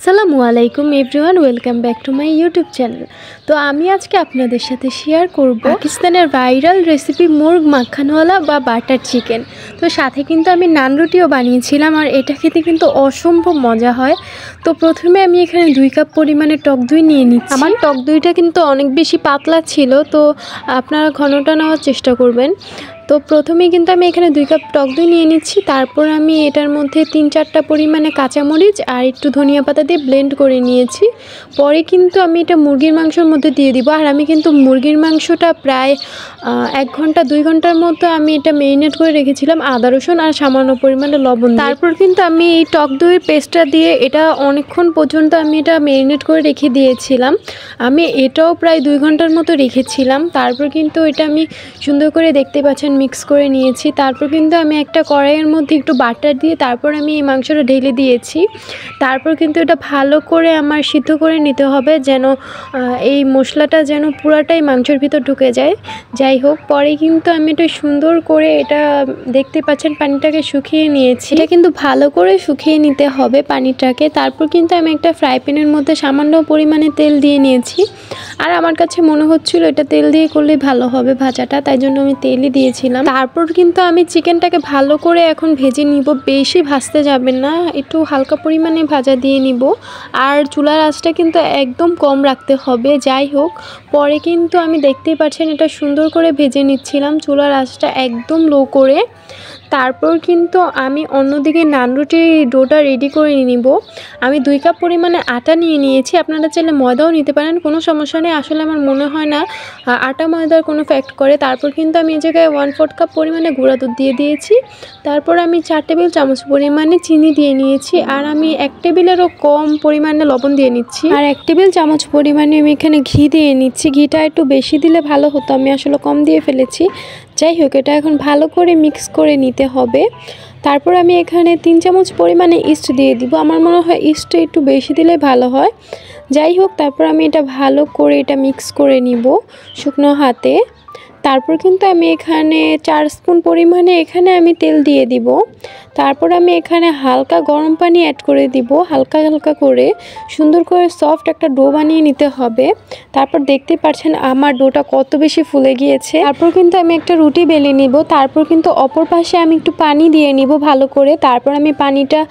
আসসালামু আলাইকুম everyone, welcome back to my YouTube channel. তো আমি আজকে আপনাদের সাথে শেয়ার করব পাকিস্তানের ভাইরাল রেসিপি মুরগ মাখানওয়ালা বা বাটার চিকেন। তো সাথে কিন্তু আমি নান রুটিও বানিয়েছিলাম, আর এটা খেতে কিন্তু অসম্ভব মজা হয়। তো প্রথমে আমি এখানে 2 কাপ পরিমাণে টক দই নিয়ে নিচ্ছি। আমার টক দইটা কিন্তু অনেক বেশি পাতলা ছিল, তো আপনারা ঘনটা নেওয়ার চেষ্টা করবেন। তো প্রথমেই কিন্তু আমি এখানে 2 কাপ টক দই নিয়ে নিচ্ছি। তারপর আমি এটার মধ্যে 3-4টা পরিমাণে কাঁচামরিচ আর একটু ধনিয়া পাতা দিয়ে ব্লেন্ড করে নিয়েছি। পরে কিন্তু আমি এটা মুরগির মাংসের মধ্যে দিয়ে দিব। আর আমি কিন্তু মুরগির মাংসটা প্রায় 1 ঘন্টা 2 ঘন্টার মতো আমি এটা ম্যারিনেট করে রেখেছিলাম আদা রসুন আর সামান্য পরিমাণে লবণ। তারপর কিন্তু আমি এই টক দইয়ের পেস্টটা দিয়ে এটা অনেকক্ষণ পর্যন্ত আমি এটা ম্যারিনেট করে রেখে দিয়েছিলাম। আমি এটাও প্রায় 2 ঘন্টার মতো রেখেছিলাম। তারপর কিন্তু এটা আমি সুন্দর করে দেখতে পাচ্ছেন মিক্স করে নিয়েছি। তারপর কিন্তু আমি একটা কড়াইয়ের মধ্যে একটু বাটার দিয়ে তারপর আমি এই মাংসটা ঢেলে দিয়েছি। তারপর কিন্তু এটা ভালো করে আমার সিদ্ধ করে নিতে হবে, যেন এই মশলাটা যেন পুরাটাই মাংসের ভিতর ঢুকে যায়। যাই হোক, পরে কিন্তু আমি এটা সুন্দর করে এটা দেখতে পাচ্ছেন পানিটাকে শুকিয়ে নিয়েছি। এটা কিন্তু ভালো করে শুকিয়ে নিতে হবে পানিটাকে। তারপর কিন্তু আমি একটা ফ্রাই প্যানের মধ্যে সামান্য পরিমাণে তেল দিয়ে নিয়েছি। আর আমার কাছে মনে হচ্ছিল এটা তেল দিয়ে করলে ভালো হবে ভাজাটা, তাই জন্য আমি তেলই দিয়েছিলাম। তারপর কিন্তু আমি চিকেনটাকে ভালো করে এখন ভেজে নিব। বেশি ভাজতে যাবেন না, একটু হালকা পরিমাণে ভাজা দিয়ে নিব। আর চুলার আঁচটা কিন্তু একদম কম রাখতে হবে। যাই হোক, পরে কিন্তু আমি দেখতেই পাচ্ছেন এটা সুন্দর করে ভেজে নিচ্ছিলাম চুলার আঁচটা একদম লো করে। তারপর কিন্তু আমি অন্যদিকে নান রুটির ডোটা রেডি করে নিব। আমি 2 কাপ পরিমাণে আটা নিয়ে নিয়েছি। আপনারা চাইলে ময়দাও নিতে পারেন, কোনো সমস্যা নেই। আসলে আমার মনে হয় না আটা ময়দার কোনো ফ্যাক্ট করে। তারপর কিন্তু আমি এই জায়গায় 1/4 কাপ পরিমাণে গুঁড়া দুধ দিয়ে দিয়েছি। তারপর আমি 4 টেবিল চামচ পরিমাণে চিনি দিয়ে নিয়েছি। আর আমি 1 টেবিলেরও কম পরিমাণে লবণ দিয়ে নিচ্ছি। আর 1 টেবিল চামচ পরিমাণে আমি এখানে ঘি দিয়ে নিচ্ছি। ঘিটা একটু বেশি দিলে ভালো হতো, আমি আসলে কম দিয়ে ফেলেছি। যাই হোক, এটা এখন ভালো করে মিক্স করে নিতে হবে। তারপর আমি এখানে 3 চামচ পরিমাণে ইস্ট দিয়ে দিব। আমার মনে হয় ইস্টটা একটু বেশি দিলে ভালো হয়। যাই হোক, তারপর আমি এটা ভালো করে এটা মিক্স করে নিব শুকনো হাতে। তারপর কিন্তু আমি এখানে 4 স্পুন পরিমাণে এখানে আমি তেল দিয়ে দিব। তারপর আমি এখানে হালকা গরম পানি অ্যাড করে দিব, হালকা হালকা করে সুন্দর করে সফট একটা ডো বানিয়ে নিতে হবে। তারপর দেখতে পাচ্ছেন আমার ডোটা কত বেশি ফুলে গিয়েছে। তারপর কিন্তু আমি একটা রুটি বেলে নিব। তারপর কিন্তু অপর পাশে আমি একটু পানি দিয়ে নিব ভালো করে। তারপর আমি পানিটা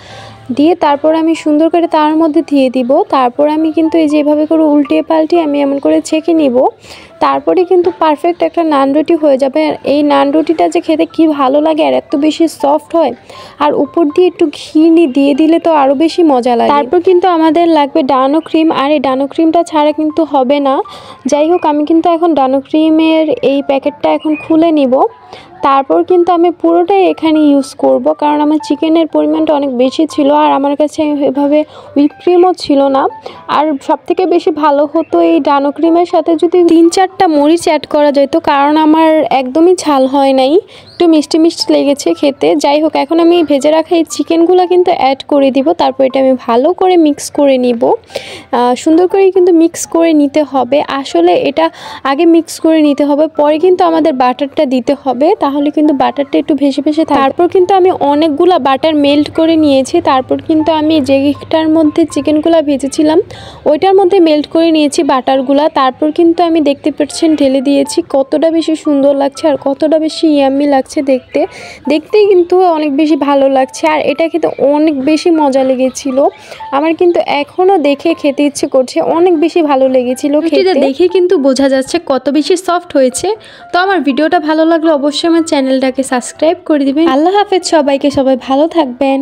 দিয়ে তারপর আমি সুন্দর করে তার মধ্যে দিয়ে দিব। তারপর আমি কিন্তু এই যেভাবে করে উল্টিয়ে পাল্টিয়ে আমি এমন করে ছেঁকে নিব। তারপরে কিন্তু পারফেক্ট একটা নান রুটি হয়ে যাবে। আর এই নান রুটিটা যে খেতে কি ভালো লাগে, আর এত বেশি সফট হয়। আর উপর দিয়ে একটু ঘি দিয়ে দিলে তো আরও বেশি মজা লাগে। তারপর কিন্তু আমাদের লাগবে ডানো ক্রিম, আর এই ডানো ক্রিমটা ছাড়া কিন্তু হবে না। যাই হোক, আমি কিন্তু এখন ডানো ক্রিমের এই প্যাকেটটা এখন খুলে নিব। তারপর কিন্তু আমি পুরোটাই এখানে ইউজ করব, কারণ আমার চিকেনের পরিমাণটা অনেক বেশি ছিল আর আমার কাছে এভাবে হুইপ ক্রিমও ছিল না। আর সবথেকে বেশি ভালো হতো এই ডানো ক্রিমের সাথে যদি 3-4টা মরিচ অ্যাড করা যেত, কারণ আমার একদমই ঝাল হয় নাই, একটু মিষ্টি মিষ্টি লেগেছে খেতে। যাই হোক, এখন আমি ভেজে রাখা এই চিকেনগুলো কিন্তু অ্যাড করে দিব। তারপর এটা আমি ভালো করে মিক্স করে নিব। সুন্দর করে কিন্তু মিক্স করে নিতে হবে। আসলে এটা আগে মিক্স করে নিতে হবে, পরে কিন্তু আমাদের বাটারটা দিতে হবে, তাহলে কিন্তু বাটারটা একটু ভেসে ভেসে থাকবে। তারপর কিন্তু আমি অনেকগুলো বাটার মেল্ট করে নিয়েছি। তারপর কিন্তু আমি যেটার মধ্যে চিকেনগুলো ভেজেছিলাম ওইটার মধ্যে মেল্ট করে নিয়েছি বাটারগুলা। তারপর কিন্তু আমি দেখতে পাচ্ছেন ঢেলে দিয়েছি। কতটা বেশি সুন্দর লাগছে আর কতটা বেশি ইয়াম্মি লাগছে দেখতেই কিন্তু অনেক বেশি ভালো লাগছে। আর এটা খেতে অনেক বেশি মজা লেগেছিল। আমার কিন্তু এখনও দেখে খেতে ইচ্ছে করছে, অনেক বেশি ভালো লেগেছিল খেতে। দেখে কিন্তু বোঝা যাচ্ছে কত বেশি সফট হয়েছে। তো আমার ভিডিওটা ভালো লাগলে অবশ্যই আমার চ্যানেলটাকে সাবস্ক্রাইব করে দিবেন। আল্লাহ হাফেজ সবাইকে, সবাই ভালো থাকবেন।